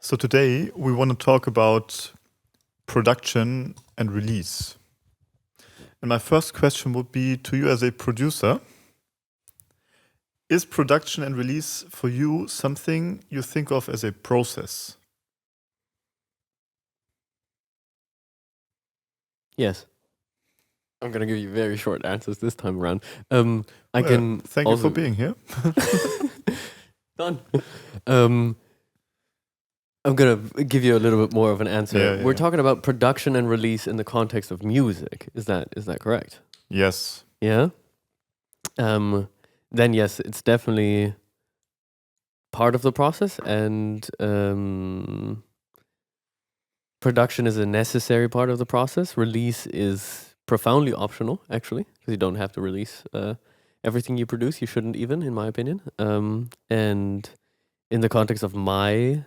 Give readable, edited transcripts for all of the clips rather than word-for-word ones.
So today we want to talk about production and release. And my first question would be to you as a producer. Is production and release for you something you think of as a process? Yes. I'm going to give you very short answers this time around. Thank you for being here. Done. I'm going to give you a little bit more of an answer. We're talking about production and release in the context of music. Is that correct? Yes. Yeah? Then yes, it's definitely part of the process, and production is a necessary part of the process. Release is profoundly optional, actually, because you don't have to release everything you produce. You shouldn't even, in my opinion. And in the context of my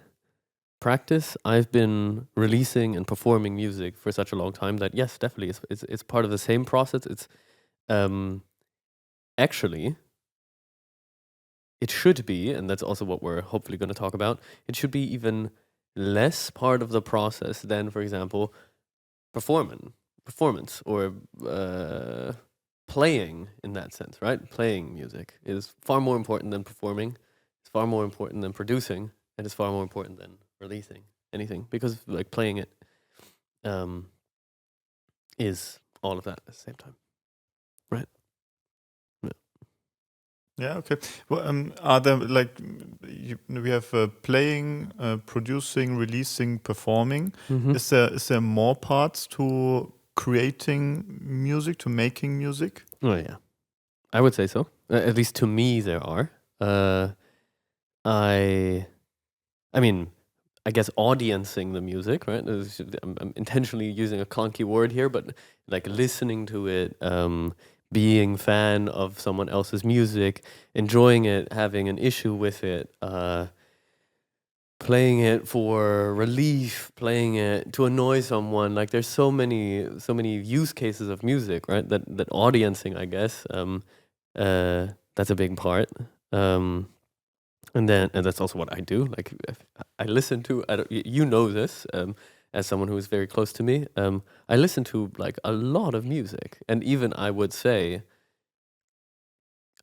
practice, I've been releasing and performing music for such a long time that yes, definitely, it's part of the same process. It's actually, it should be, and that's also what we're hopefully going to talk about. It should be even less part of the process than, for example, performance or playing in that sense, right? Playing music is far more important than performing. It's far more important than producing, and it's far more important than releasing anything, because like playing it is all of that at the same time, right? Yeah. Okay. Well, are there we have playing, producing, releasing, performing? Mm-hmm. Is there more parts to creating music, to making music? Oh yeah, I would say so. At least to me, there are. I mean, I guess audiencing the music, right? I'm intentionally using a clunky word here, but like listening to it, being fan of someone else's music, enjoying it, having an issue with it, playing it for relief, playing it to annoy someone. Like there's so many use cases of music, right? That audiencing, I guess, that's a big part. And that's also what I do. Like I listen to, you know this, as someone who is very close to me. I listen to like a lot of music, and even I would say,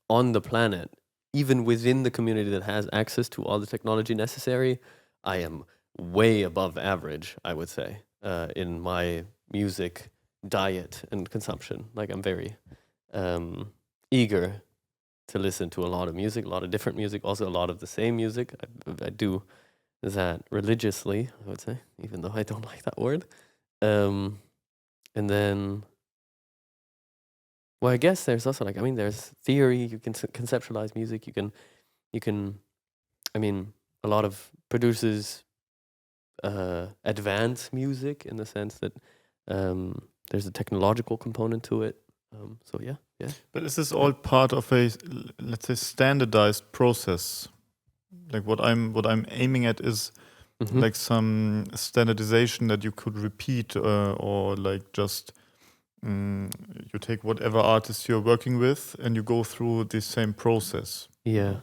on the planet, even within the community that has access to all the technology necessary, I am way above average, I would say, in my music diet and consumption. Like I'm very eager to listen to a lot of music, a lot of different music, also a lot of the same music. I do that religiously, I would say, even though I don't like that word. And then, well, I guess there's also like, I mean, there's theory. You can conceptualize music. You can. I mean, a lot of producers advance music in the sense that there's a technological component to it. So yeah. But is this all part of a, let's say, standardized process? Like what I'm aiming at is like some standardization that you could repeat, or like just you take whatever artist you're working with and you go through the same process. Yeah.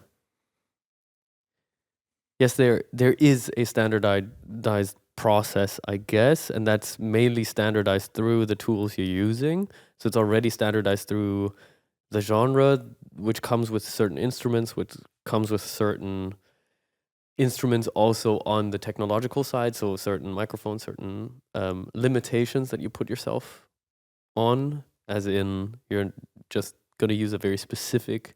Yes, there is a standardized process, I guess, and that's mainly standardized through the tools you're using. So it's already standardized through the genre, which comes with certain instruments, which comes with certain instruments also on the technological side. So certain microphones, certain limitations that you put yourself on, as in you're just going to use a very specific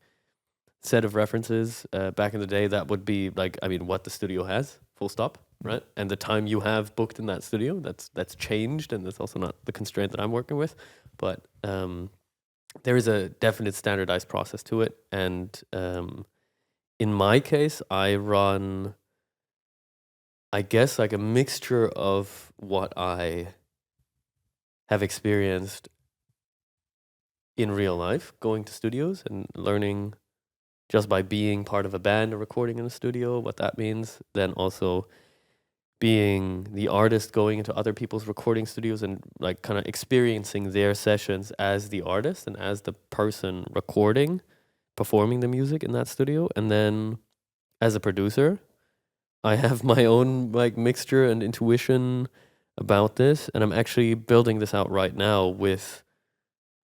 set of references. Back in the day, that would be like, I mean, what the studio has, full stop, right? And the time you have booked in that studio, that's changed, and that's also not the constraint that I'm working with. But there is a definite standardized process to it. And in my case, I run, I guess, like a mixture of what I have experienced in real life, going to studios and learning just by being part of a band or recording in a studio, what that means. Then also being the artist going into other people's recording studios and like kind of experiencing their sessions as the artist and as the person recording, performing the music in that studio. And then as a producer, I have my own like mixture and intuition about this, and I'm actually building this out right now with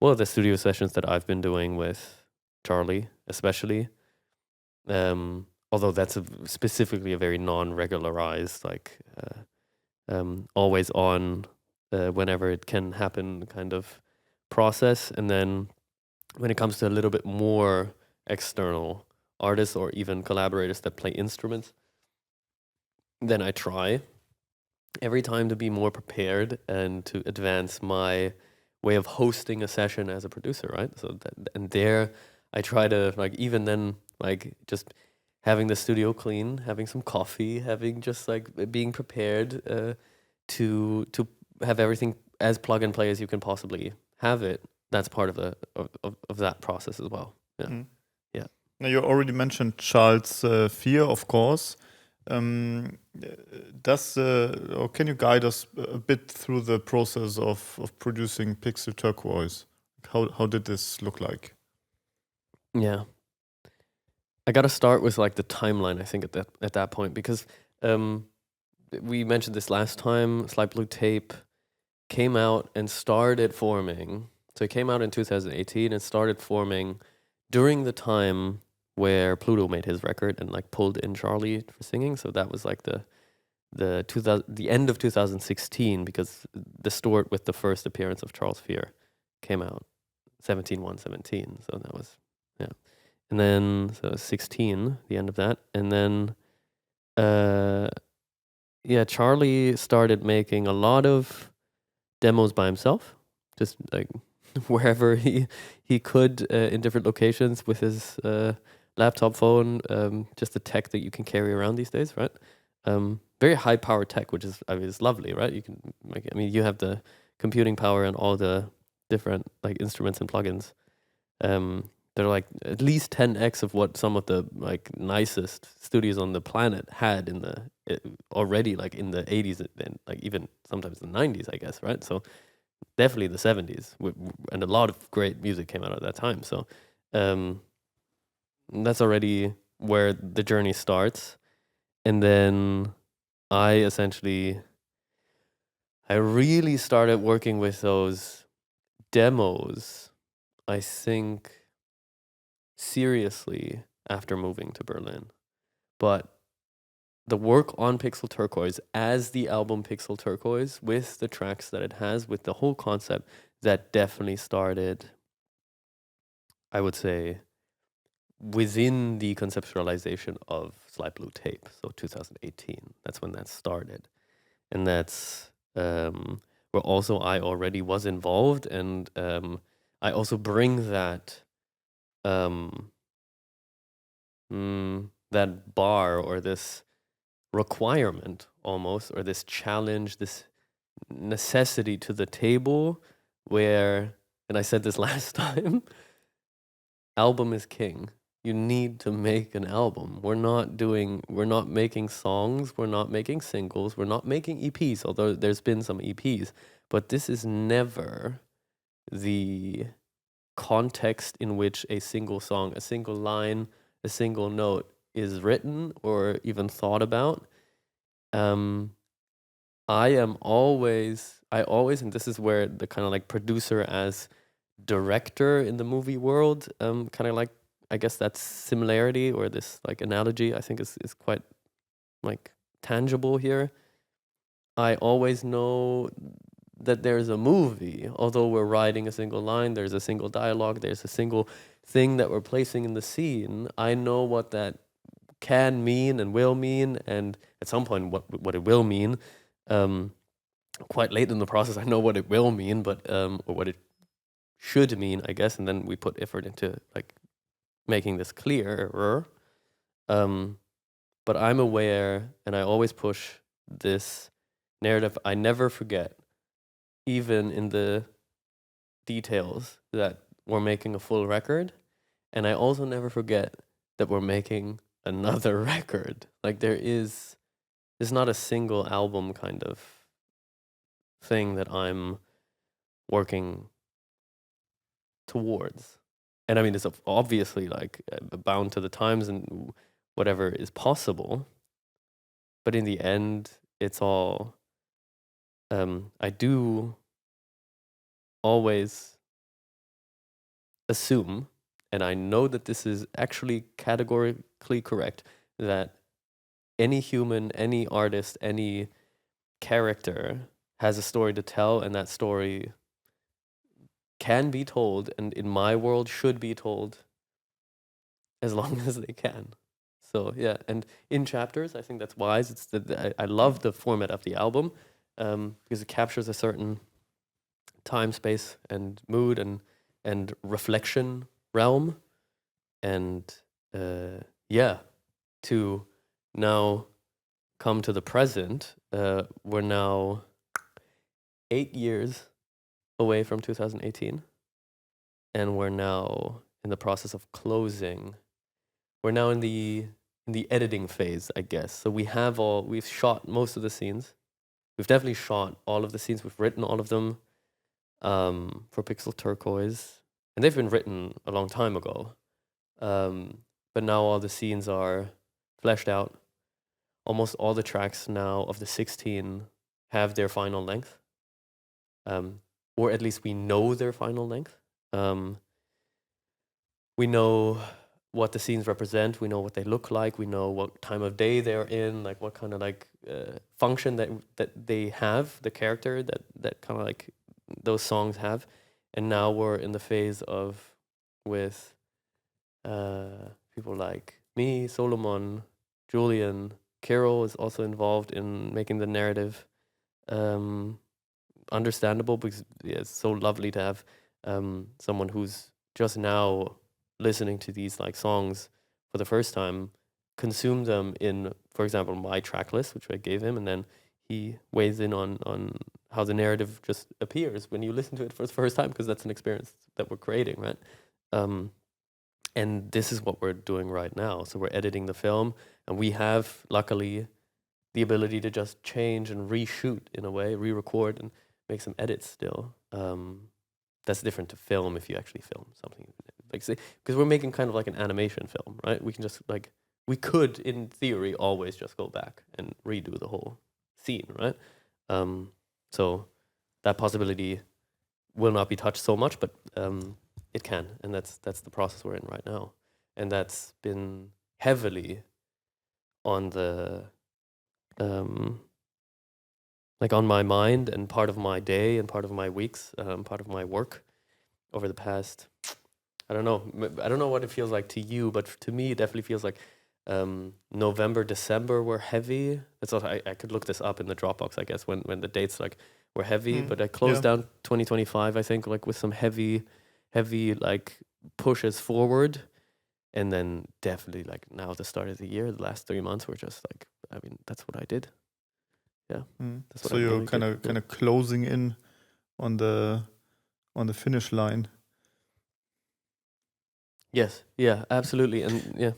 the studio sessions that I've been doing with Charlie, especially. Although that's specifically a very non-regularized, like always on, whenever it can happen kind of process. And then when it comes to a little bit more external artists or even collaborators that play instruments, then I try every time to be more prepared and to advance my way of hosting a session as a producer, right? So and there I try to like even then like just having the studio clean, having some coffee, having just like being prepared to have everything as plug and play as you can possibly have it. That's part of of that process as well. Yeah. Mm. Yeah. Now, you already mentioned Charles Vier, of course. Or can you guide us a bit through the process of producing Pixel Turquoise? How did this look like? Yeah. I got to start with like the timeline, I think, at that point, because we mentioned this last time. Slight Blue Tape came out and started forming. So it came out in 2018 and started forming during the time where Pluto made his record and like pulled in Charlie for singing. So that was like the end of 2016, because Distort with the first appearance of Charles Vier came out 17/1/17. So that was, yeah. And then so 16, the end of that. And then yeah, Charlie started making a lot of demos by himself, just like wherever he could, in different locations with his laptop phone, just the tech that you can carry around these days, right? Very high power tech, which is, I mean, it's lovely, right? You can make, I mean, you have the computing power and all the different like instruments and plugins. They're like at least 10x of what some of the like nicest studios on the planet had in the already like in the 80s and like even sometimes the 90s, I guess, right? So definitely the 70s, and a lot of great music came out at that time. So that's already where the journey starts. And then I really started working with those demos, I think, seriously after moving to Berlin. But the work on Pixel Turquoise as the album Pixel Turquoise, with the tracks that it has, with the whole concept, that definitely started, I would say, within the conceptualization of Slight Blue Tape. So 2018, that's when that started. And that's where also I already was involved. And I also bring that that bar or this requirement almost, or this challenge, this necessity to the table where, and I said this last time, album is king. You need to make an album. We're not making songs, we're not making singles, we're not making EPs, although there's been some EPs, but this is never the context in which a single song, a single line, a single note is written or even thought about. I always, and this is where the kind of like producer as director in the movie world, kind of like, I guess that similarity or this like analogy, I think is quite like tangible here. I always know that there's a movie, although we're writing a single line, there's a single dialogue, there's a single thing that we're placing in the scene. I know what that can mean and will mean, and at some point what it will mean. Quite late in the process, I know what it will mean, but or what it should mean, I guess, and then we put effort into like making this clearer. But I'm aware, and I always push this narrative. I never forget, even in the details, that we're making a full record, and I also never forget that we're making another record. Like there's not a single album kind of thing that I'm working towards. And I mean, it's obviously like bound to the times and whatever is possible. but in the end, it's all. I do always assume, and I know that this is actually categorically correct, that any human, any artist, any character has a story to tell, and that story can be told, and in my world should be told as long as they can. So yeah, and in chapters, I think that's wise. It's I love the format of the album because it captures a certain time, space, and mood and reflection realm, and yeah, to now come to the present. We're now 8 years away from 2018, and we're now in the process of closing. We're now in the editing phase, I guess. So we've shot most of the scenes. We've definitely shot all of the scenes. We've written all of them for Pixel Turquoise, and they've been written a long time ago. But now all the scenes are fleshed out. Almost all the tracks now of the 16 have their final length, or at least we know their final length. We know what the scenes represent. We know what they look like. We know what time of day they're in, like what kind of like function that they have, the character that kind of like those songs have. And now we're in the phase of with people like me, Solomon, Julian, Carol is also involved in making the narrative understandable, because it's so lovely to have someone who's just now listening to these like songs for the first time, consume them in, for example, my track list, which I gave him, and then he weighs in on how the narrative just appears when you listen to it for the first time, because that's an experience that we're creating, right? And this is what we're doing right now. So we're editing the film, and we have, luckily, the ability to just change and reshoot in a way, re-record and make some edits still. That's different to film if you actually film something. Like, because we're making kind of like an animation film, right? We can just like, we could, in theory, always just go back and redo the whole scene, right? So that possibility will not be touched so much, but it can, and that's the process we're in right now, and that's been heavily on the like on my mind and part of my day and part of my weeks, part of my work over the past. I don't know what it feels like to you, but to me, it definitely feels like November, December were heavy. That's what I could look this up in the Dropbox, I guess, when the dates like were heavy. But I closed down 2025, I think, like with some heavy like pushes forward, and then definitely like now at the start of the year, the last 3 months were just like, I mean, that's what I did. Yeah. That's what so you're kind of closing in on the finish line. Yes. Yeah. Absolutely. And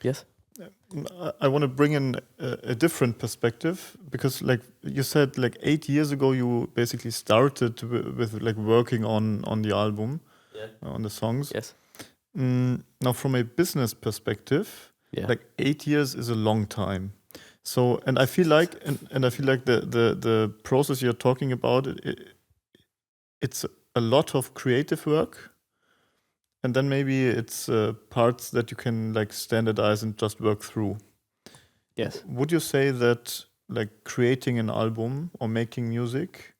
yes. I want to bring in a different perspective, because like you said, like 8 years ago you basically started with like working on the album, on the songs. Yes. Now from a business perspective, like 8 years is a long time. So, and I feel like the process you're talking about, it's a lot of creative work. And then maybe it's parts that you can like standardize and just work through. Yes. Would you say that like creating an album or making music,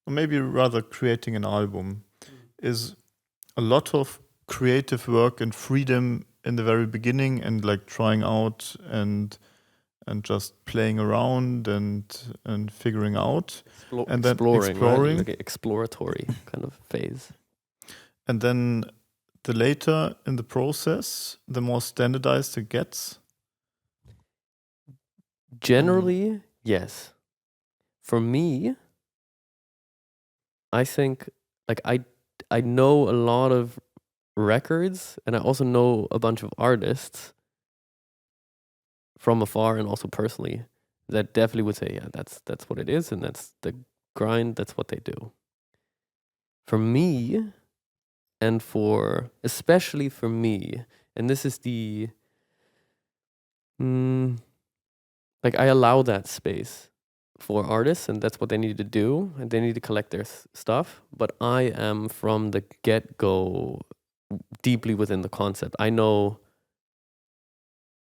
or maybe rather creating an album, is a lot of creative work and freedom in the very beginning, and like trying out and just playing around and figuring out, and then exploring, right? Like an exploratory kind of phase. And then the later in the process, the more standardized it gets? Generally, yes. For me, I think like I know a lot of records, and I also know a bunch of artists from afar and also personally that definitely would say, yeah, that's what it is, and that's the grind, that's what they do. For me, and for especially for me, and this is the like I allow that space for artists, and that's what they need to do, and they need to collect their stuff. But I am from the get-go deeply within the concept. I know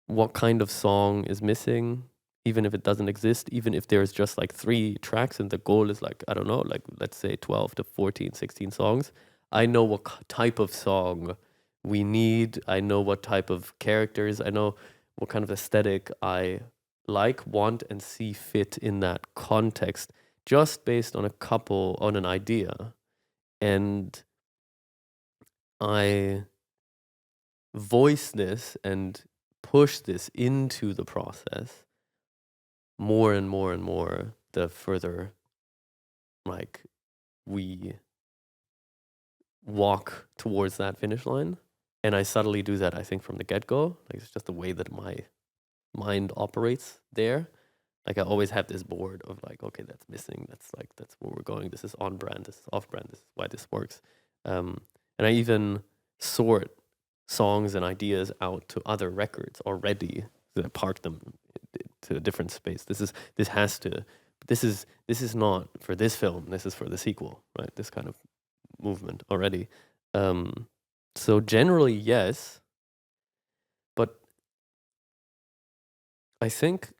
what kind of song is missing, even if it doesn't exist, even if there's just like 3 tracks and the goal is like, I don't know, like let's say 12 to 14, 16 songs. I know what type of song we need. I know what type of characters. I know what kind of aesthetic I like, want, and see fit in that context, just based on on an idea. And I voice this and push this into the process more and more and more the further like we walk towards that finish line. And I subtly do that, I think, from the get-go. Like it's just the way that my mind operates there. Like I always have this board of like, okay, that's missing, that's where we're going, this is on brand, this is off brand, this is why this works. And I even sort songs and ideas out to other records already, so I park them to a different space. This is not for this film, this is for the sequel, right? This kind of movement already. So generally, yes, but I think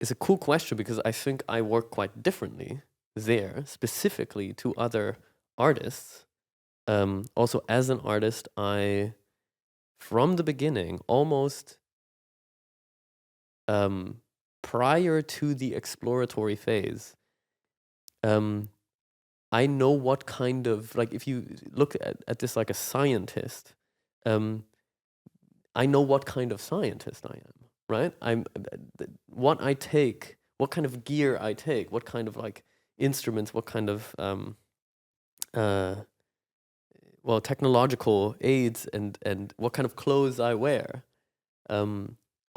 it's a cool question because I think I work quite differently there, specifically to other artists. Also, as an artist, I, from the beginning, almost prior to the exploratory phase, I know what kind of, like, if you look at this like a scientist, I know what kind of scientist I am, right? What I take, what kind of gear I take, what kind of like instruments, what kind of technological aids and what kind of clothes I wear.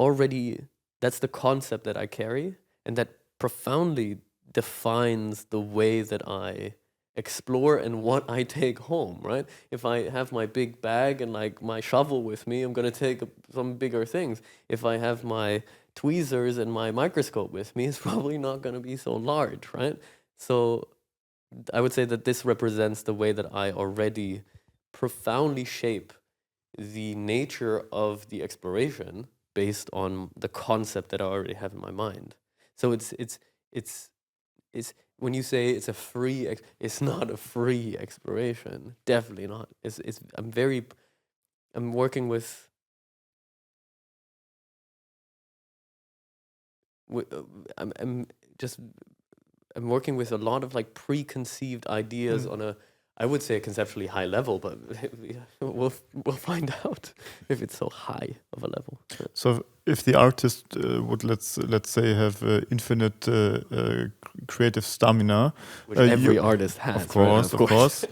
Already, that's the concept that I carry, and that profoundly defines the way that I explore and what I take home, right? If I have my big bag and like my shovel with me, I'm gonna take some bigger things. If I have my tweezers and my microscope with me, it's probably not gonna be so large, right? So I would say that this represents the way that I already profoundly shape the nature of the exploration based on the concept that I already have in my mind. So it's when you say it's a free, it's not a free exploration. Definitely not. I'm working with I'm working with a lot of like preconceived ideas on a, I would say, a conceptually high level, but we'll find out if it's so high of a level. So if the artist would let's say have infinite creative stamina, which every artist has, of course.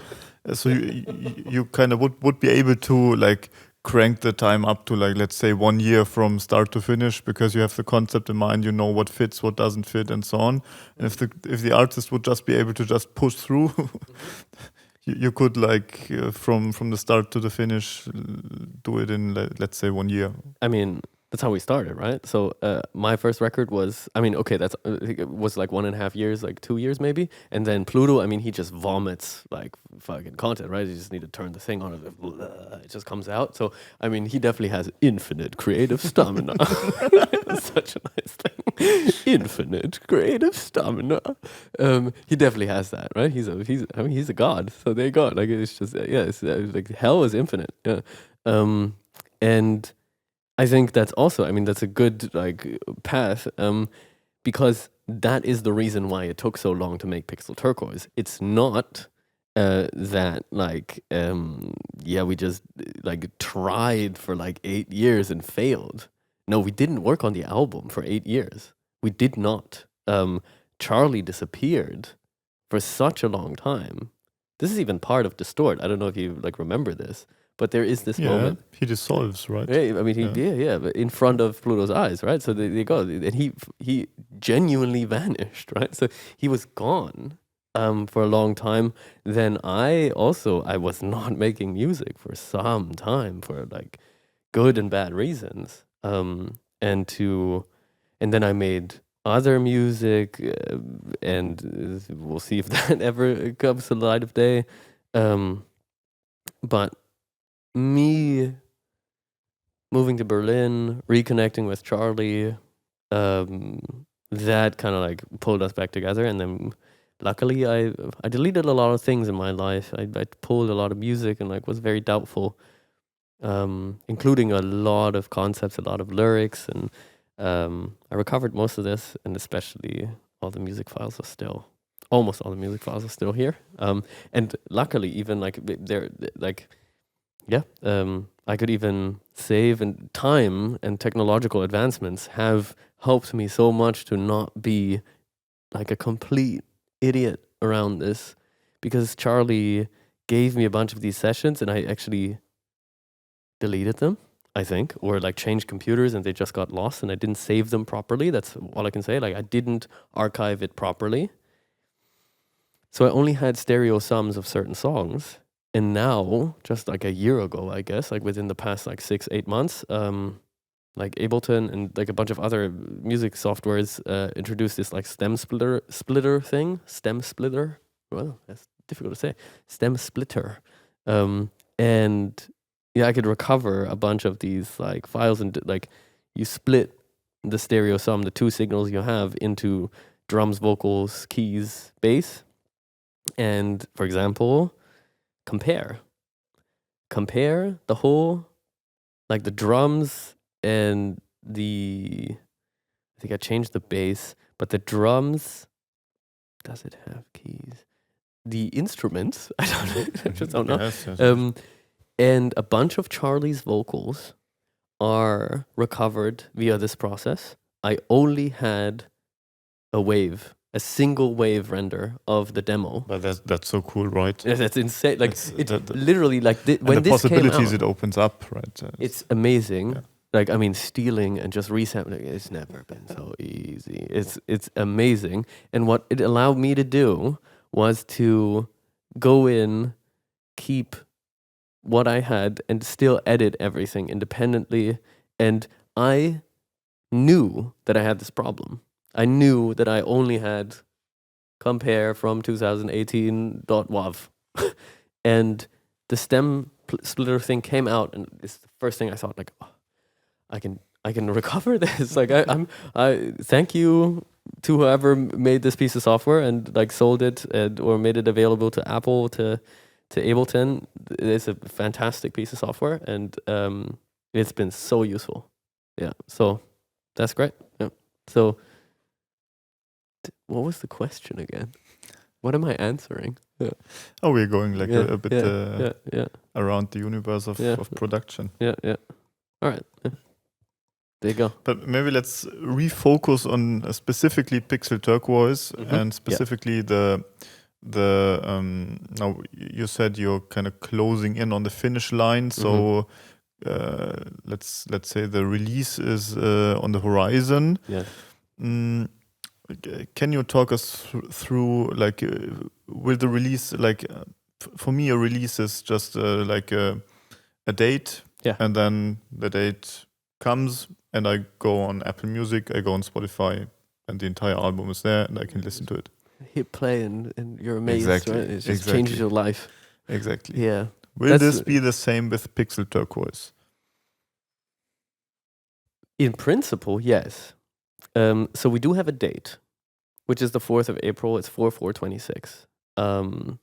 So you kind of would be able to like crank the time up to like, let's say 1 year from start to finish, because you have the concept in mind, you know what fits, what doesn't fit, and so on. And if the artist would just be able to just push through, you could like from the start to the finish do it in let's say 1 year. I mean, that's how we started, right? So my first record was, I mean, okay, it was like 1.5 years, like 2 years maybe. And then Pluto, I mean, he just vomits like fucking content, right? You just need to turn the thing on, it just comes out. So, I mean, he definitely has infinite creative stamina. Such a nice thing. Infinite creative stamina. He definitely has that, right? He's a god. So there you go. Like, it's just, it's like hell is infinite. Yeah. And I think that's also, I mean, that's a good like path, because that is the reason why it took so long to make Pixel Turquoise. It's not that like, we just like tried for like 8 years and failed. No, we didn't work on the album for 8 years. We did not. Charlie disappeared for such a long time. This is even part of Distort. I don't know if you like remember this. But there is this moment. He dissolves, right? Yeah, I mean, but in front of Pluto's eyes, right? So there you go. And he genuinely vanished, right? So he was gone for a long time. Then I was not making music for some time, for like good and bad reasons. And And then I made other music, and we'll see if that ever comes to the light of day. But me moving to Berlin, reconnecting with Charlie, that kind of like pulled us back together. And then luckily I deleted a lot of things in my life. I pulled a lot of music and like was very doubtful, including a lot of concepts, a lot of lyrics, and I recovered most of this, and especially almost all the music files are still here. And luckily, even like they're like, I could even save, and time and technological advancements have helped me so much to not be like a complete idiot around this, because Charlie gave me a bunch of these sessions and I actually deleted them, I think, or like changed computers and they just got lost and I didn't save them properly. That's all I can say. Like I didn't archive it properly. So I only had stereo sums of certain songs. And now, just like a year ago, I guess, like within the past like 6-8 months, like Ableton and like a bunch of other music softwares introduced this like stem splitter thing. Stem splitter. Well, that's difficult to say. Stem splitter. And yeah, I could recover a bunch of these like files, and like you split the stereo sum, the two signals you have, into drums, vocals, keys, bass. And for example, compare the whole, like the drums and I think I changed the bass, but the drums, does it have keys? The instruments, I just don't know. Yes. And a bunch of Charlie's vocals are recovered via this process. I only had a single wave render of the demo. But that's so cool, right? Yeah, that's insane. Like it's literally like when and the this possibilities came out, it opens up, right? it's amazing. Yeah. Like I mean, stealing and just resampling, it's never been so easy. It's amazing. And what it allowed me to do was to go in, keep what I had, and still edit everything independently. And I knew that I had this problem. I knew that I only had compare from 2018.wav. And the stem splitter thing came out, and it's the first thing I thought, like, oh, I can recover this. Like I thank you to whoever made this piece of software and like sold it or made it available to Apple, to Ableton. It's a fantastic piece of software, and it's been so useful. Yeah, so that's great. Yeah. So what was the question again? What am I answering? Yeah. Oh, we're going like a bit around the universe of production. Yeah. All right. Yeah. There you go. But maybe let's refocus on specifically Pixel Turquoise and specifically the now you said you're kind of closing in on the finish line, so let's say the release is on the horizon. Yes. Can you talk us through like will the release, like for me a release is just like a date, and then the date comes and I go on Apple Music, I go on Spotify, and the entire album is there and I can listen to it. Hit play and you're amazed. Exactly. Right? It just changes your life. Exactly. Yeah. Will this be the same with Pixel Turquoise? In principle, yes. So we do have a date, which is the 4th of April. It's 4/4/26,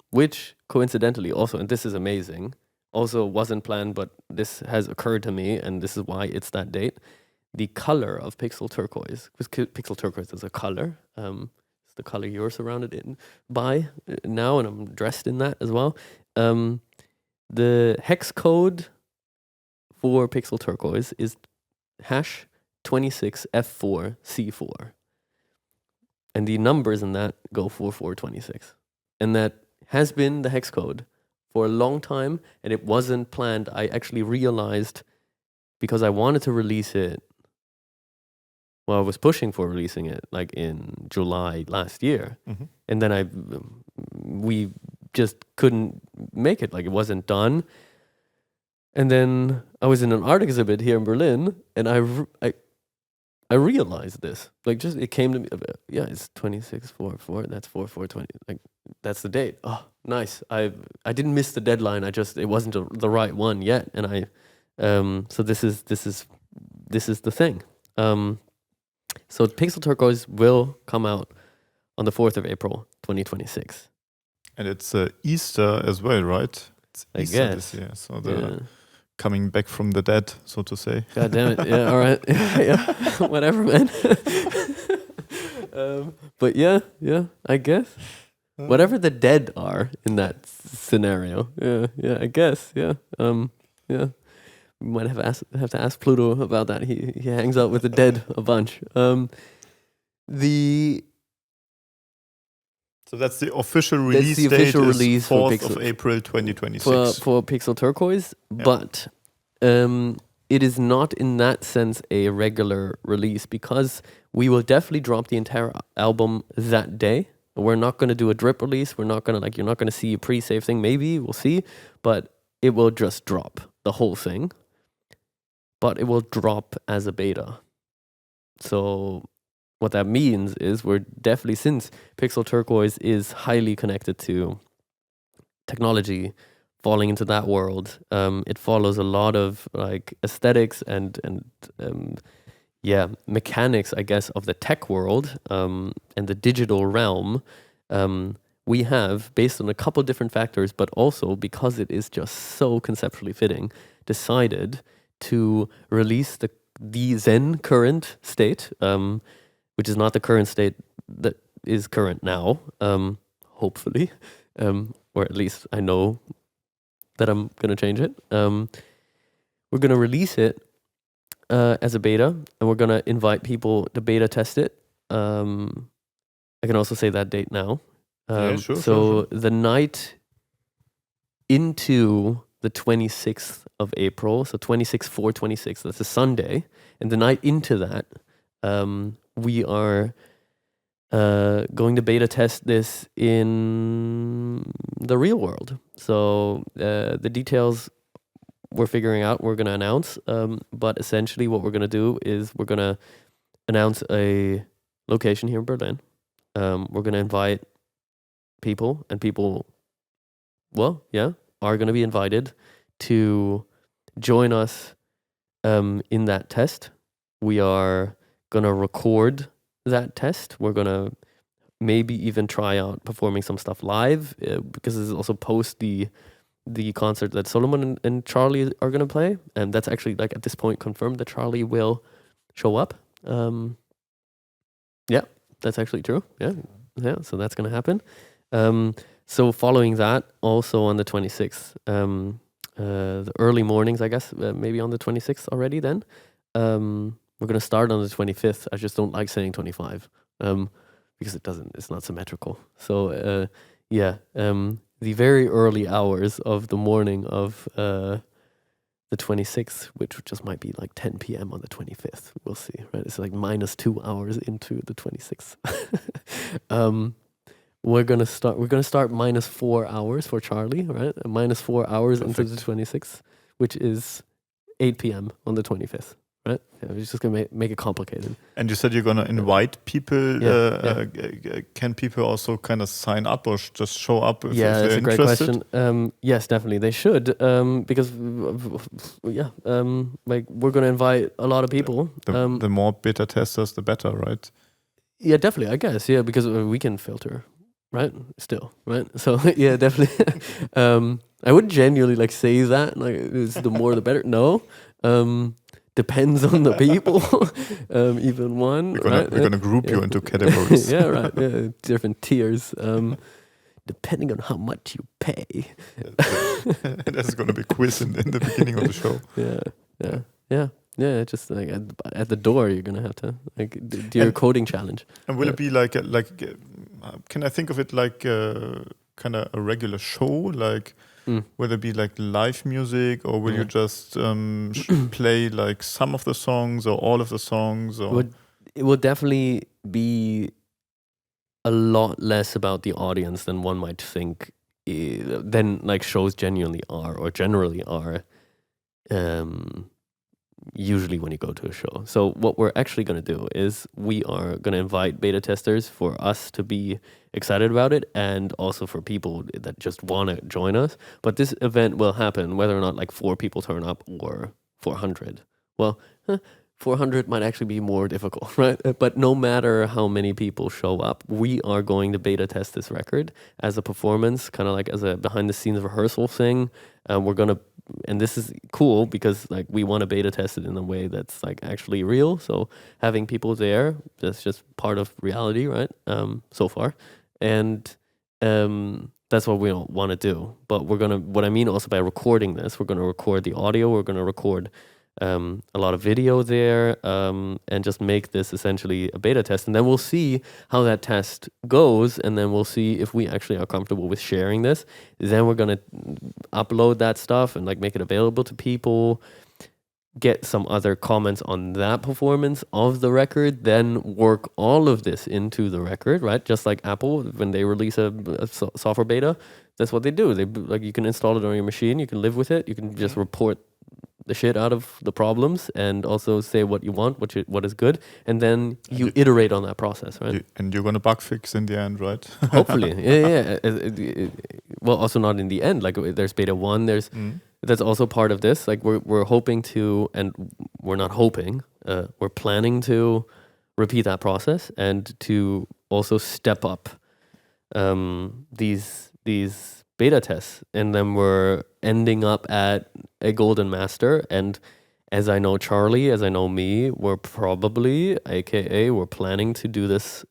which coincidentally also, and this is amazing, also wasn't planned, but this has occurred to me, and this is why it's that date. The color of Pixel Turquoise, because Pixel Turquoise is a color. It's the color you're surrounded by now, and I'm dressed in that as well. The hex code for Pixel Turquoise is #26F4C4. And the numbers in that go 4/4/26. And that has been the hex code for a long time, and it wasn't planned. I actually realized, because I wanted to release it, well, I was pushing for releasing it like in July last year. And then we just couldn't make it, like it wasn't done. And then I was in an art exhibit here in Berlin, and I realized this. Like, just it came to me. Yeah, it's 26/4/4. That's 4/4/20. Like, that's the date. Oh, nice. I didn't miss the deadline. It wasn't the right one yet, and so this is the thing. So Pixel Turquoise will come out on the 4th of April, 2026. And it's Easter as well, right? It's I Easter guess. this year, so they're coming back from the dead, so to say. God damn it. Yeah, all right. Yeah. Whatever, man. But yeah, I guess. Whatever the dead are in that scenario. Yeah, I guess. Yeah. Yeah. We might have to ask Pluto about that. He hangs out with the dead a bunch. So that's the official release the date. official is release for 4th Pixel- of April 2026. for Pixel Turquoise, Yeah. but it is not in that sense a regular release because we will definitely drop the entire album that day. We're not going to do a drip release. We're not going to you're not going to see a pre-save thing. Maybe we'll see, but it will just drop the whole thing. But it will drop as a beta. So what that means is we're definitely, since Pixel Turquoise is highly connected to technology, falling into that world, it follows a lot of like aesthetics and mechanics, I guess, of the tech world and the digital realm. We have, based on a couple different factors, but also because it is just so conceptually fitting, decided to release the then current state, which is not the current state that is current now, hopefully, or at least I know that I'm going to change it. We're going to release it as a beta, and we're going to invite people to beta test it. I can also say that date now. Sure. The night into the 26th of April, so 26/4/26, that's a Sunday, and the night into that, we are going to beta test this in the real world. So the details we're figuring out, we're going to announce, but essentially what we're going to do is we're going to announce a location here in Berlin. We're going to invite people, and people, are going to be invited to join us in that test. We are going to record that test. We're going to maybe even try out performing some stuff live because this is also post the concert that Solomon and Charlie are going to play. And that's actually, like, at this point confirmed that Charlie will show up. Yeah, that's actually true. Yeah, so that's going to happen. So following that, also on the 26th, the early mornings, I guess, maybe on the 26th already then, we're going to start on the 25th. I just don't like saying 25 because it's not symmetrical. So, the very early hours of the morning of the 26th, which just might be like 10 p.m. on the 25th. We'll see, right? It's like minus 2 hours into the 26th. We're gonna start minus 4 hours for Charlie, right? Minus 4 hours Perfect. into the 26th, which is 8 p.m. on the 25th, right? Yeah, we're just gonna make it complicated. And you said you're going to invite people. Yeah. Can people also kind of sign up or just show up if That's they're a great interested? question. Yes, definitely they should, because like we're gonna invite a lot of people. The more beta testers, the better, right? Yeah, definitely. I guess, yeah, because we can filter, right? Still, right? So yeah, definitely. I would genuinely like say that, like, it's the more the better. No, depends on the people. Even one. We're gonna group you into categories. Yeah, right. Yeah, different tiers. Depending on how much you pay. There's gonna be a quiz in the beginning of the show. Yeah, just like at the door, you're gonna have to like do your coding challenge. And will it be like can I think of it like kind of a regular show? Like, will there be like live music, or will you just play like some of the songs or all of the songs? Or It will definitely be a lot less about the audience than one might think. Than like shows genuinely are or generally are. usually when you go to a show. So what we're actually going to do is we are going to invite beta testers for us to be excited about it, and also for people that just want to join us. But this event will happen whether or not like 4 people turn up or 400. Well, 400 might actually be more difficult, right? But no matter how many people show up, we are going to beta test this record as a performance, kind of like as a behind the scenes rehearsal thing. We're going to, and this is cool because like we want to beta test it in a way that's like actually real. So having people there, that's just part of reality, right? So far. And that's what we want to do. But we're going to, what I mean also by recording this, we're going to record the audio, we're going to record a lot of video there, and just make this essentially a beta test. And then we'll see how that test goes, and then we'll see if we actually are comfortable with sharing this. Then we're going to upload that stuff and like make it available to people, get some other comments on that performance of the record, then work all of this into the record, right? Just like Apple, when they release a software beta, that's what they do. They like, you can install it on your machine, you can live with it, you can just report the shit out of the problems and also say what you want, what is good, and then you iterate on that process, right? And you're gonna bug fix in the end, right? Hopefully, yeah. Well, also not in the end. Like there's beta 1, that's also part of this. Like we're hoping to, and we're not hoping, we're planning to repeat that process and to also step up these beta tests, and then we're ending up at a golden master. And as I know Charlie, as I know me, we're probably, aka we're planning to do this,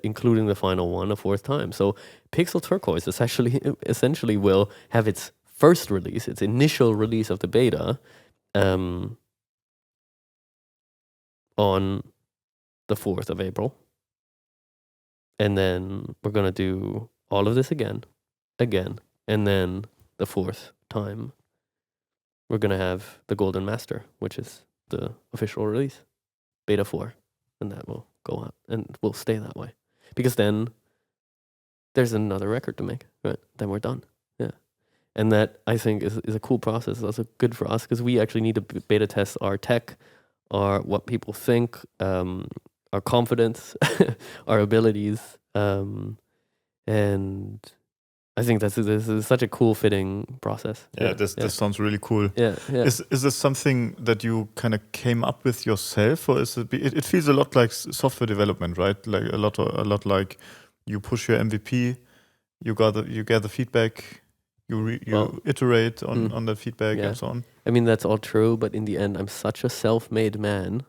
including the final one, a 4th time. So Pixel Turquoise essentially will have its first release, its initial release of the beta, on the 4th of April. And then we're gonna do all of this again, and then the 4th time we're going to have the Golden Master, which is the official release, beta 4, and that will go out and will stay that way, because then there's another record to make, right? Then we're done. Yeah. And that, I think, is a cool process. It's also good for us because we actually need to beta test our tech, our what people think, our confidence, our abilities, and I think this is such a cool fitting process. Yeah, this sounds really cool. Yeah. Is this something that you kind of came up with yourself, or is it feels a lot like software development, right? Like a lot like you push your MVP, you gather feedback, you iterate on that feedback and so on. I mean, that's all true, but in the end, I'm such a self-made man.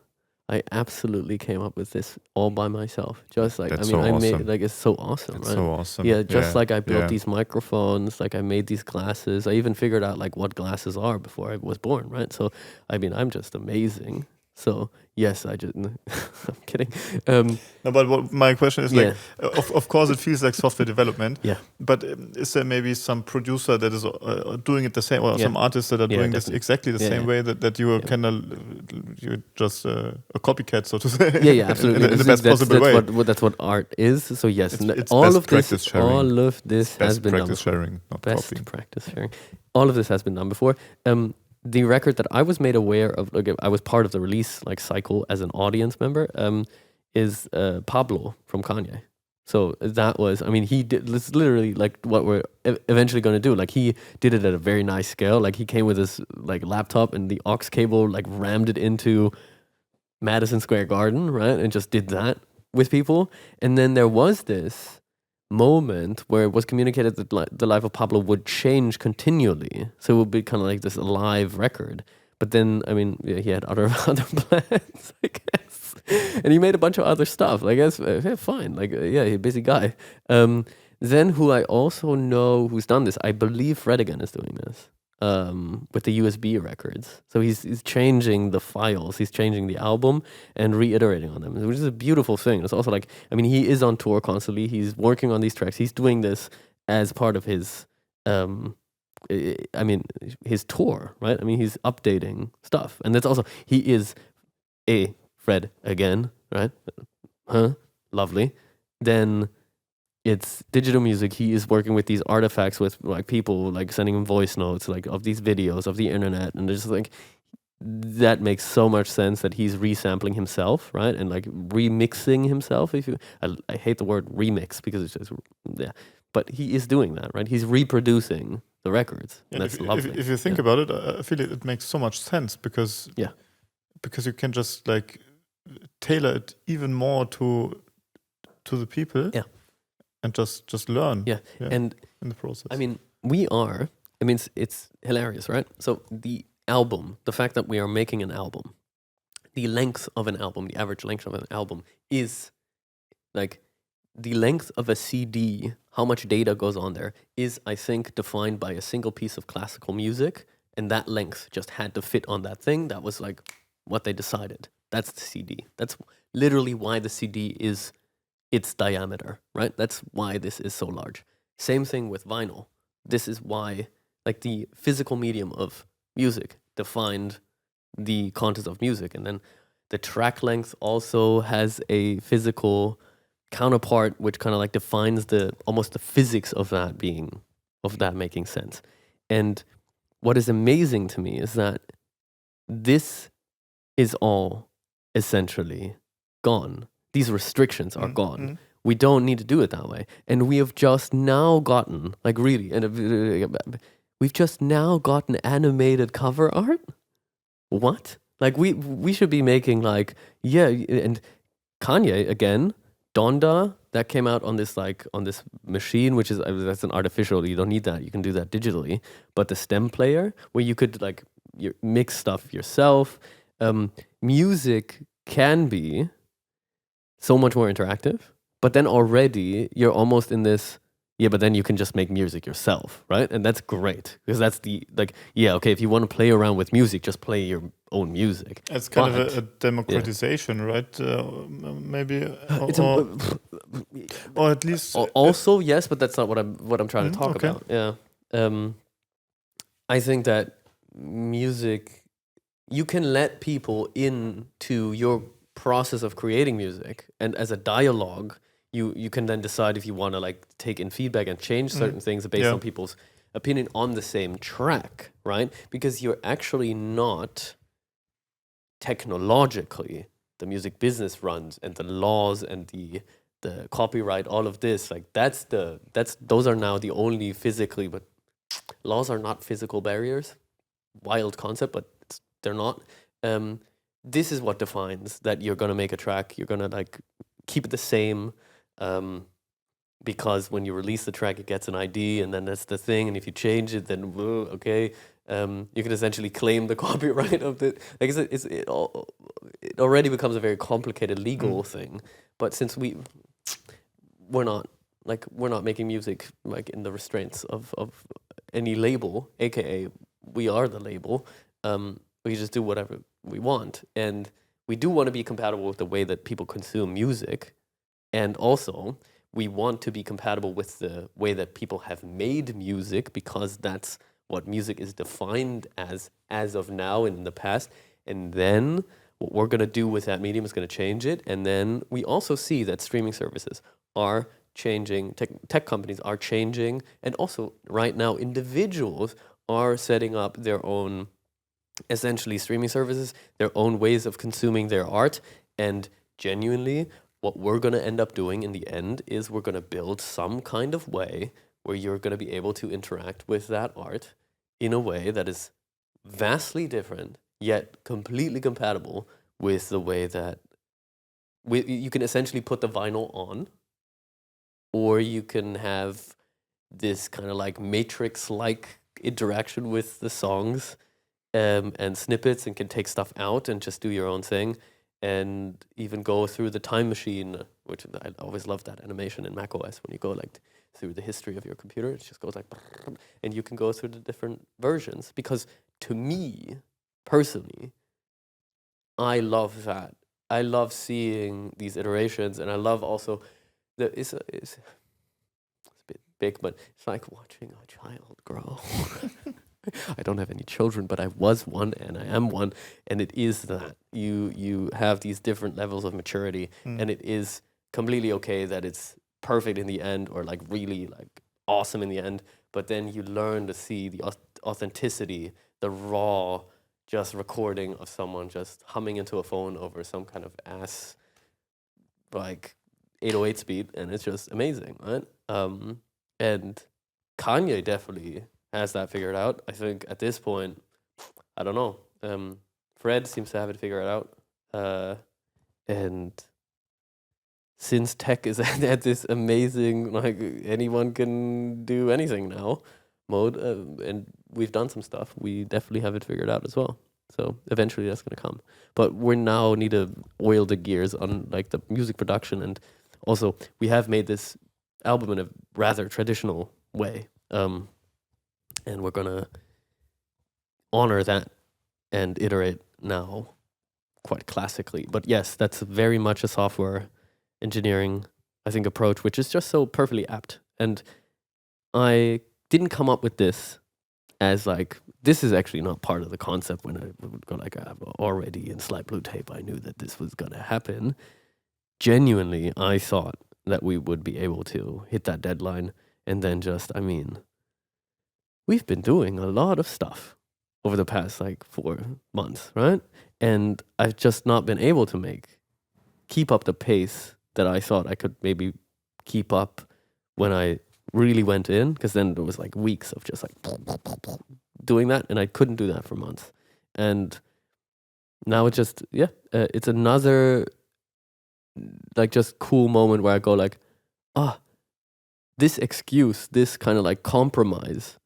I absolutely came up with this all by myself. Just like, That's I awesome. made, like, it's so awesome, It's right? so awesome. Yeah, just like I built these microphones, like I made these glasses. I even figured out like what glasses are before I was born, right? So, I mean, I'm just amazing. So, yes, I'm kidding. No, but my question is like, of course, it feels like software development. Yeah. But is there maybe some producer that is doing it the same, or some artists that are doing this exactly the same way that you are kind of you're just a copycat, so to say? Yeah, absolutely. in the best possible way. That's what art is. So yes, it's all best of practice sharing. All of this has been done. Best practice sharing, not Best copying. practice sharing. All of this has been done before. The record that I was made aware of, like I was part of the release like cycle as an audience member, is Pablo from Kanye. So that was, I mean, he did, it's literally like what we're eventually going to do. Like he did it at a very nice scale. Like he came with his like laptop and the aux cable, like rammed it into Madison Square Garden, right? And just did that with people. And then there was this moment where it was communicated that the life of Pablo would change continually, so it would be kind of like this live record. But then, I mean, he had other plans, I guess, and he made a bunch of other stuff. I guess, fine, like he's a busy guy. Then, who I also know who's done this, I believe Fred again is doing this. With the USB records. So he's changing the files, he's changing the album and reiterating on them, which is a beautiful thing. It's also like, I mean, he is on tour constantly, he's working on these tracks, he's doing this as part of his, his tour, right? I mean, he's updating stuff. And that's also, he is a Fred again, right? Lovely. Then it's digital music. He is working with these artifacts with like people like sending him voice notes like of these videos of the internet, and there's like that makes so much sense that he's resampling himself, right? And like remixing himself. I hate the word remix because it's just, yeah. But he is doing that, right? He's reproducing the records. And And that's lovely. if you think about it, I feel it makes so much sense because you can just like tailor it even more to the people. Yeah. And just learn. Yeah. And in the process. I mean, it's hilarious, right? So the fact that we are making an album, the length of an album, the average length of an album is like the length of a CD, how much data goes on there is, I think, defined by a single piece of classical music. And that length just had to fit on that thing. That was like what they decided. That's the CD. That's literally why the CD is its diameter, right? That's why this is so large. Same thing with vinyl. This is why, like, the physical medium of music defined the content of music. And then the track length also has a physical counterpart, which kind of like defines almost the physics of that making sense. And what is amazing to me is that this is all essentially gone. These restrictions are gone. We don't need to do it that way. And we have just now gotten, like really, we've just now gotten animated cover art? What? Like we should be making like, and Kanye again, Donda, that came out on this machine, which is, that's an artificial, you don't need that, you can do that digitally. But the stem player, where you could like mix stuff yourself, music can be so much more interactive, but then already you're almost in this, but then you can just make music yourself, right? And that's great, because that's if you want to play around with music, just play your own music. It's kind of a democratization, right? Maybe, or at least... Also, yes, but that's not what I'm trying to talk about. Yeah. I think that music, you can let people into your process of creating music, and as a dialogue, you can then decide if you want to like take in feedback and change certain things based on people's opinion on the same track, right? Because you're actually not technologically, the music business runs and the laws and the copyright, all of this, like those are now the only physically, but laws are not physical barriers. Wild concept, but they're not. This is what defines that you're gonna make a track. You're gonna like keep it the same, because when you release the track, it gets an ID, and then that's the thing. And if you change it, then okay, you can essentially claim the copyright of the. Like it already becomes a very complicated legal thing. But since we're not making music like in the restraints of any label, aka we are the label. We just do whatever we want, and we do want to be compatible with the way that people consume music, and also we want to be compatible with the way that people have made music, because that's what music is defined as of now and in the past. And then what we're going to do with that medium is going to change it. And then we also see that streaming services are changing, tech companies are changing, and also right now individuals are setting up their own, essentially streaming services, their own ways of consuming their art. And genuinely, what we're going to end up doing in the end is we're going to build some kind of way where you're going to be able to interact with that art in a way that is vastly different, yet completely compatible with the way that you can essentially put the vinyl on, or you can have this kind of like Matrix-like interaction with the songs, and snippets, and can take stuff out and just do your own thing, and even go through the time machine, which I always love that animation in macOS when you go like through the history of your computer. It just goes like, and you can go through the different versions. Because to me, personally, I love that. I love seeing these iterations, and I love also it's a bit big, but it's like watching a child grow. I don't have any children, but I was one, and I am one, and it is that you have these different levels of maturity, and it is completely okay that it's perfect in the end, or like really like awesome in the end, but then you learn to see the authenticity, the raw just recording of someone just humming into a phone over some kind of ass like 808 speed, and it's just amazing, right? And Kanye definitely has that figured out. I think at this point, I don't know. Fred seems to have it figured out, and since tech is at this amazing, like anyone can do anything now mode, and we've done some stuff, we definitely have it figured out as well. So eventually that's going to come. But we now need to oil the gears on like the music production, and also we have made this album in a rather traditional way, and we're going to honor that and iterate now quite classically. But yes, that's very much a software engineering, I think, approach, which is just so perfectly apt. And I didn't come up with this as like, this is actually not part of the concept when I would go like, I've already in Slide Blue Tape, I knew that this was going to happen. Genuinely, I thought that we would be able to hit that deadline. And then just, I mean, we've been doing a lot of stuff over the past like 4 months, right? And I've just not been able to keep up the pace that I thought I could maybe keep up when I really went in, because then there was like weeks of just like doing that, and I couldn't do that for months. And now it's just, it's another like just cool moment where I go like, this excuse, this kind of like compromise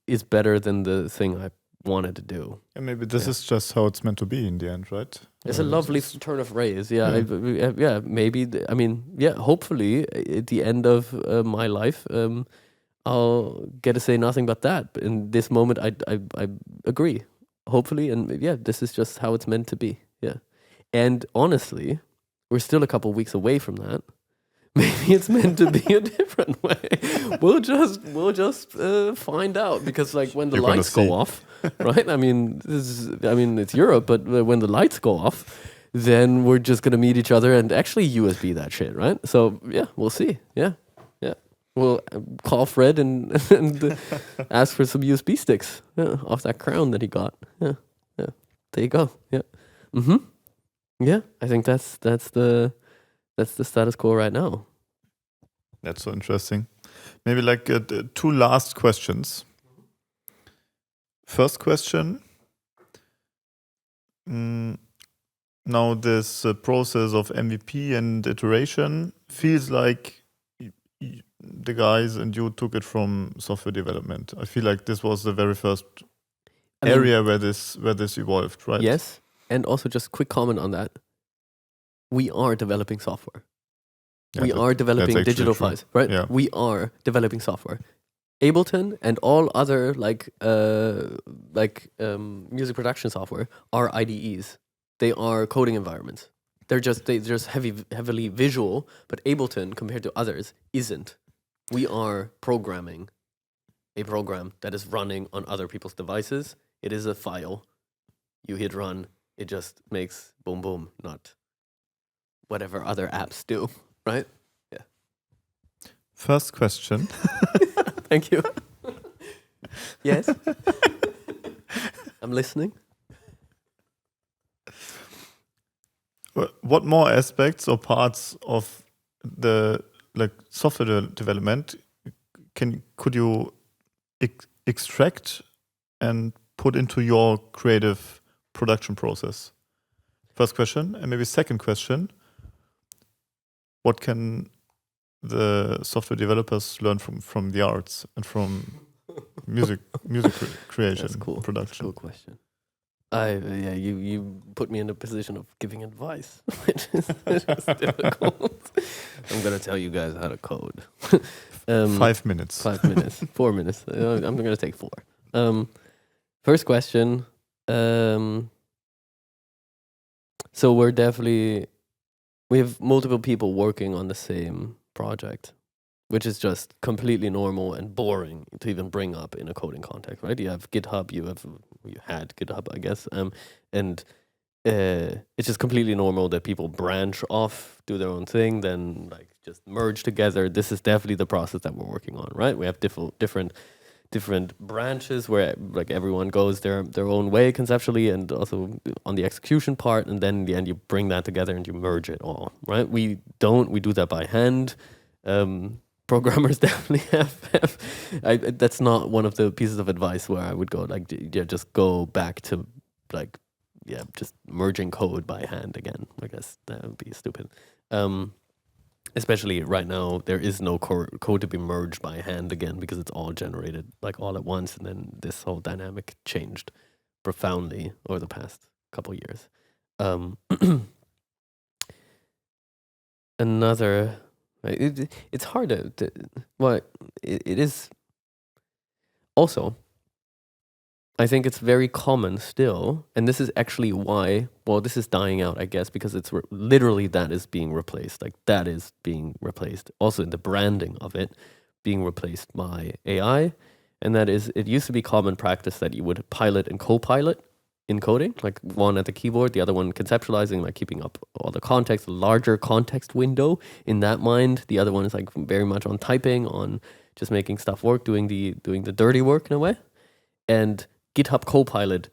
is better than the thing I wanted to do. And maybe this is just how it's meant to be in the end, right? It's a lovely turn of phrase. Maybe. I mean, hopefully at the end of my life, I'll get to say nothing but that. But in this moment, I agree. Hopefully, and this is just how it's meant to be. Yeah, and honestly, we're still a couple weeks away from that. Maybe it's meant to be a different way. We'll just find out, because like when the lights go off, right? I mean, it's Europe, but when the lights go off, then we're just gonna meet each other and actually USB that shit, right? So we'll see. Yeah. We'll call Fred and ask for some USB sticks off that crown that he got. Yeah. There you go. Yeah. Yeah. I think that's the status quo right now. That's so interesting. Maybe like 2 last questions. First question. Now this process of MVP and iteration feels like the guys and you took it from software development. I feel like this was the very first area where this evolved, right? Yes. And also just quick comment on that. We are developing software. We are developing digital files, right? Yeah. We are developing software. Ableton and all other music production software are IDEs. They are coding environments. They're just heavily visual, but Ableton compared to others isn't. We are programming a program that is running on other people's devices. It is a file. You hit run, it just makes boom boom, not whatever other apps do, right? Yeah. First question. Thank you. Yes. I'm listening. What more aspects or parts of the software development could you extract and put into your creative production process? First question. And maybe second question, what can the software developers learn from the arts and from music creation? That's cool. Production? That's a cool question. You put me in a position of giving advice, which is difficult. I'm gonna tell you guys how to code. 5 minutes. 5 minutes. 4 minutes. I'm gonna take 4. First question. So we have multiple people working on the same project, which is just completely normal and boring to even bring up in a coding context, right? You have GitHub, you had GitHub, I guess, and it's just completely normal that people branch off, do their own thing, then like just merge together. This is definitely the process that we're working on, right? We have different different branches where like everyone goes their own way conceptually and also on the execution part, and then in the end you bring that together and you merge it all, right? We do that by hand. Programmers definitely have that's not one of the pieces of advice where I would go like, yeah, just go back to like, yeah, just merging code by hand again. I guess that would be stupid. Especially right now, there is no code to be merged by hand again because it's all generated like all at once, and then this whole dynamic changed profoundly over the past couple years. Another, it's hard to well, it is also. I think it's very common still, and this is actually why, well, this is dying out, I guess, because it's literally that is being replaced. Like, that is being replaced. Also, in the branding of it, being replaced by AI. And that is, it used to be common practice that you would pilot and co-pilot in coding, like one at the keyboard, the other one conceptualizing, like keeping up all the context, larger context window in that mind. The other one is like very much on typing, on just making stuff work, doing the dirty work in a way. And GitHub Copilot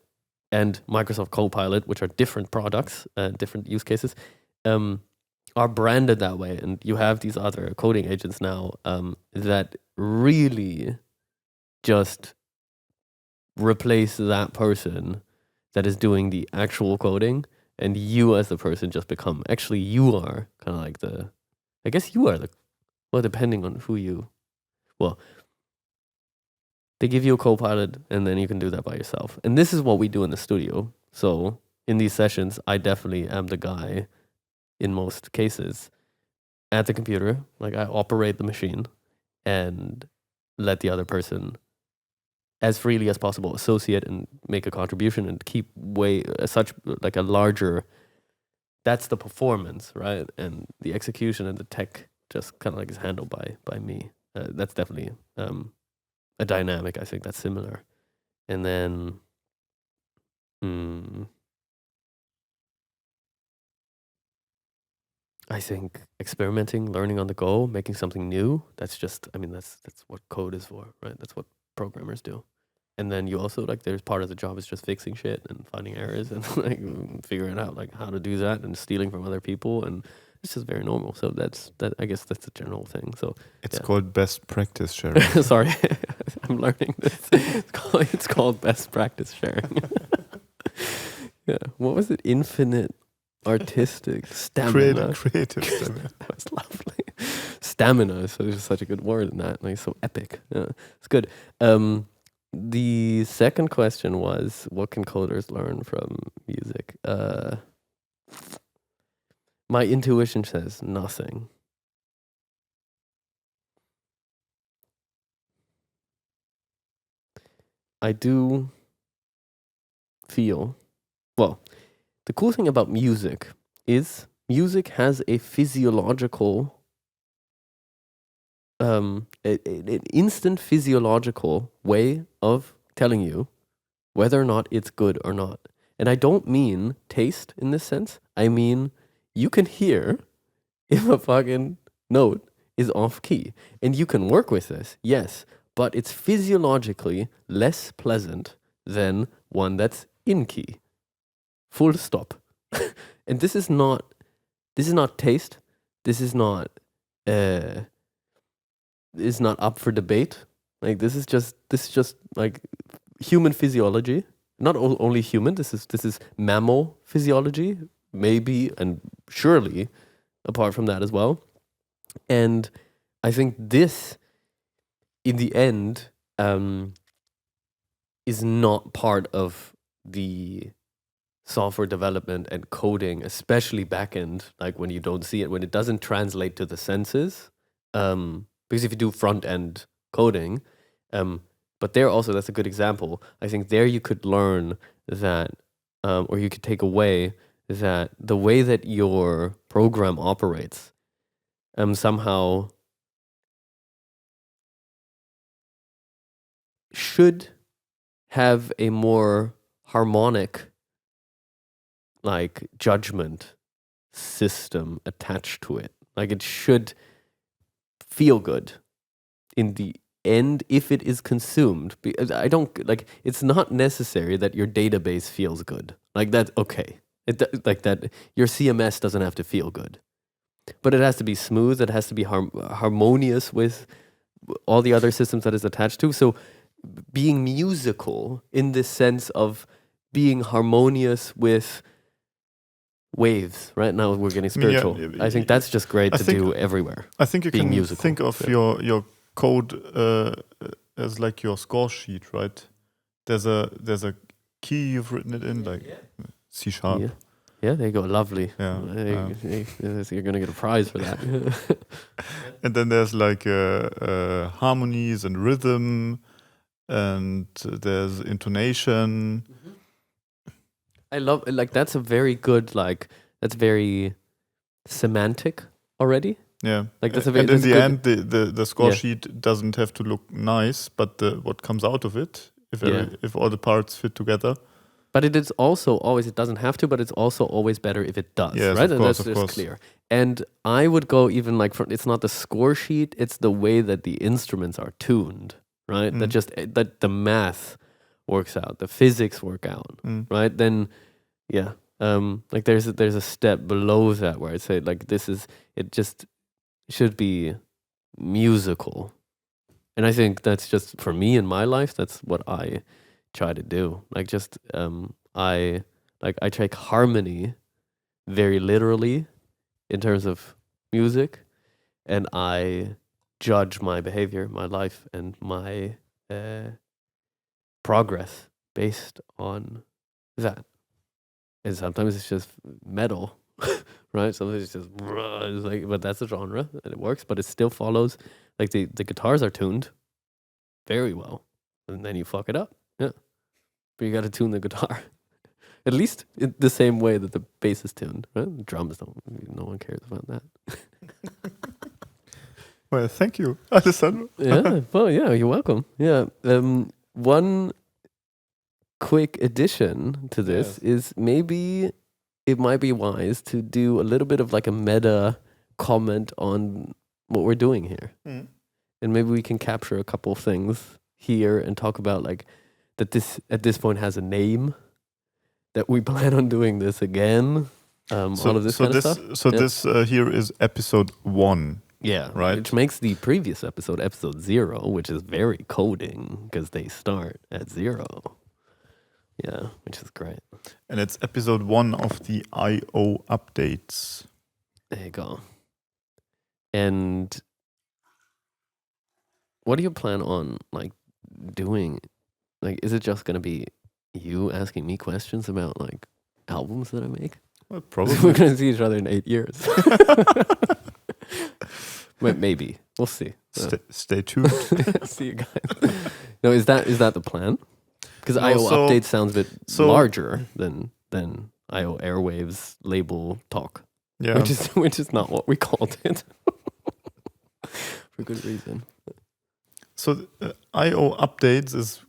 and Microsoft Copilot, which are different products, different use cases, are branded that way. And you have these other coding agents now that really just replace that person that is doing the actual coding, and you as the person just become, actually you are kind of like I guess you are well, depending on who you, well, they give you a co-pilot and then you can do that by yourself. And this is what we do in the studio. So in these sessions, I definitely am the guy in most cases at the computer. Like, I operate the machine and let the other person as freely as possible associate and make a contribution and keep such like a larger, that's the performance, right? And the execution and the tech just kind of like is handled by me. That's definitely a dynamic, I think, that's similar. And then I think experimenting, learning on the go, making something new, that's just, I mean, that's what code is for, right? That's what programmers do. And then you also, like, there's part of the job is just fixing shit and finding errors and like figuring out like how to do that and stealing from other people, and it's just very normal. So I guess that's the general thing. So it's called best practice sharing. Sorry, I'm learning this. It's called best practice sharing. Yeah. What was it? Infinite artistic stamina. Creative stamina. That was lovely. Stamina is such a good word in that. Like, so epic. Yeah, it's good. The second question was, what can coders learn from music? My intuition says nothing. I do feel, well, the cool thing about music is music has a physiological, an instant physiological way of telling you whether or not it's good or not. And I don't mean taste in this sense. I mean, you can hear if a fucking note is off key. And you can work with this, yes, but it's physiologically less pleasant than one that's in key. Full stop. And this is not taste. This is not up for debate. Like, this is just like human physiology. Not only human, this is mammal physiology, maybe and surely apart from that as well. And I think this, in the end, is not part of the software development and coding, especially backend, like when you don't see it, when it doesn't translate to the senses. Because if you do front end coding, but there also, that's a good example. I think there you could learn that, or you could take away that the way that your program operates somehow should have a more harmonic, like, judgment system attached to it. Like, it should feel good in the and if it is consumed, I don't like. It's not necessary that your database feels good. Like that's okay. Like that. Your CMS doesn't have to feel good, but it has to be smooth. It has to be harmonious with all the other systems that it's attached to. So being musical in this sense of being harmonious with waves. Right now we're getting spiritual. I think that's just great to do everywhere. I think you being can musical. think of your code as like your score sheet, right? There's a key you've written it in, like C#. Yeah, there you go. Lovely. Yeah, you're gonna get a prize for that. And then there's like harmonies and rhythm, and there's intonation. I love that's a very good that's very semantic already. Yeah, like that's and in the end, the score sheet doesn't have to look nice, but what comes out of it, if all the parts fit together. But it is also always, it doesn't have to, but it's also always better if it does, yes, right? Of And course, that's of just course. clear. And I would go even it's not the score sheet, it's the way that the instruments are tuned, right? That the math works out, the physics work out, right? Then, there's a step below that where I'd say it just should be musical. And I think that's just, for me in my life, that's what I try to do. I take harmony very literally in terms of music, and I judge my behavior, my life, and my progress based on that. And sometimes it's just metal, right? Sometimes it's just, but that's a genre and it works, but it still follows. Like the guitars are tuned very well, and then you fuck it up. Yeah. But you got to tune the guitar. At least in the same way that the bass is tuned, right? The drums no one cares about that. Well, thank you, Alessandro. You're welcome. Yeah. One quick addition to this is maybe it might be wise to do a little bit of like a meta comment on what we're doing here. And maybe we can capture a couple of things here and talk about that this at this point has a name, that we plan on doing this again, all of this kind of stuff. So this here is episode 1. Yeah, right. Which makes the previous episode 0, which is very coding because they start at 0. Yeah, which is great. And it's episode 1 of the I/O updates. There you go. And what do you plan on doing? Is it just gonna be you asking me questions about albums that I make? Well, probably. We're gonna see each other in 8 years. Maybe we'll see. Stay tuned. See you guys. No, is that the plan? Because I/O update sounds a bit larger than I/O Airwaves label talk. Yeah, which is not what we called it for good reason. So I/O updates is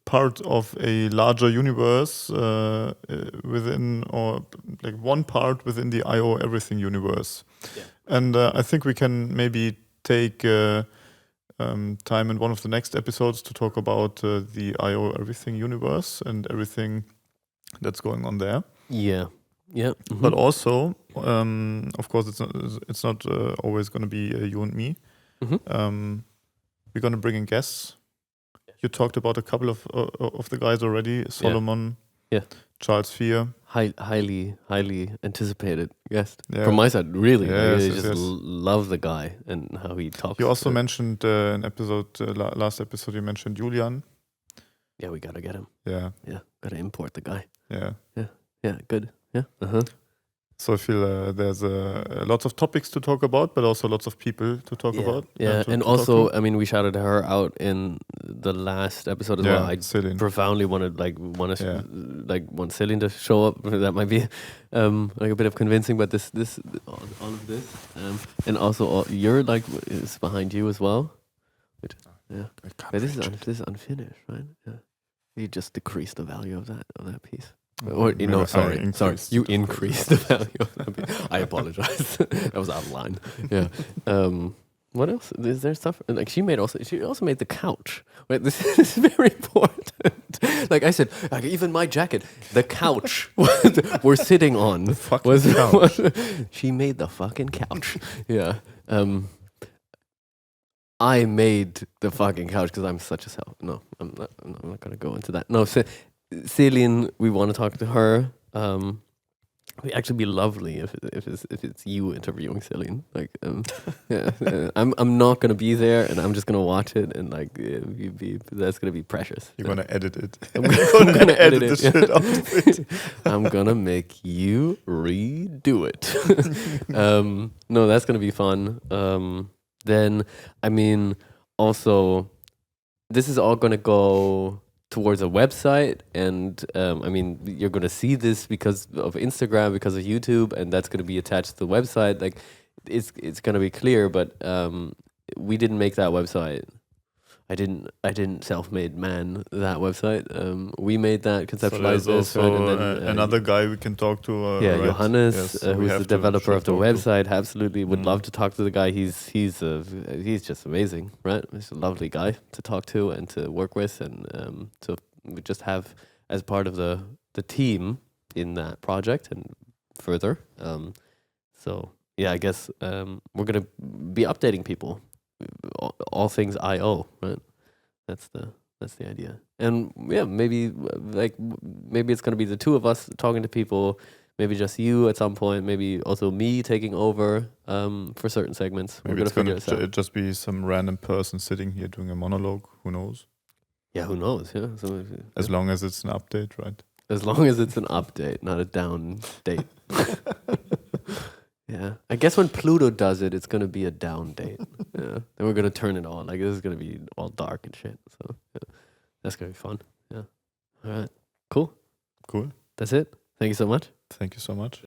part of a larger universe within, or one part within the I/O everything universe. Yeah. And I think we can maybe take time in one of the next episodes to talk about the I/O everything universe and everything that's going on there. Yeah. Yeah. Mm-hmm. But also, of course, it's not always going to be you and me. Mm-hmm. We're going to bring in guests. You talked about a couple of the guys already. Solomon, Charles Vier. Highly anticipated guest. From my side, really. Love the guy and how he talks. You also mentioned an episode, last episode, you mentioned Julian. Yeah, we got to get him. Yeah. Yeah, got to import the guy. Yeah. Yeah, good. Yeah. Uh-huh. So I feel there's lots of topics to talk about, but also lots of people to talk about. Yeah, and also, I mean, we shouted her out in the last episode as well. I profoundly wanted want Celine to show up. That might be a bit of convincing, but this all of this, and also you're is behind you as well. But this is unfinished, right? Yeah, you just decreased the value of that piece. Or sorry, you increased the value of that. I apologize. That was out of line. Yeah. What else? Is there stuff like she also made the couch. Wait, this is very important. Like I said, like even my jacket, the couch we're sitting on The fucking couch. she made the fucking couch. Yeah. I made the fucking couch because I'm such a self. No, I'm not gonna go into that. No, Celine, we want to talk to her. It'd actually be lovely if it's you interviewing Celine. Like, yeah, I'm not gonna be there, and I'm just gonna watch it, and like, that's gonna be precious. You're gonna edit it. I'm gonna edit the it. shit out of it. I'm gonna make you redo it. No, that's gonna be fun. Then, I mean, also, this is all gonna go towards a website, and I mean, you're gonna see this because of Instagram, because of YouTube, and that's gonna be attached to the website. Like, it's gonna be clear, but we didn't make that website. I didn't self-made man that website. We made that, So conceptualized there's this, right? also And then another guy we can talk to. yeah, right? Johannes, Yes, so we who's have the to developer of the talk to. website, absolutely would love to talk to the guy. He's just amazing, right? He's a lovely guy to talk to and to work with, and so we just have as part of the team in that project and further. So yeah, I guess we're gonna be updating people, all things IO, right? That's the idea. And yeah, maybe maybe it's gonna be the two of us talking to people. Maybe just you at some point. Maybe also me taking over for certain segments. Maybe We're it's gonna gonna figure this out. just be some random person sitting here doing a monologue. Who knows? Yeah, who knows? Yeah, so, As long as it's an update, right? as long as it's an update, not a down date. Yeah, I guess when Pluto does it, it's gonna be a down date. Yeah, then we're gonna turn it on. Like this is gonna be all dark and shit. So yeah, that's gonna be fun. Yeah. All right. Cool. Cool. That's it. Thank you so much. Thank you so much.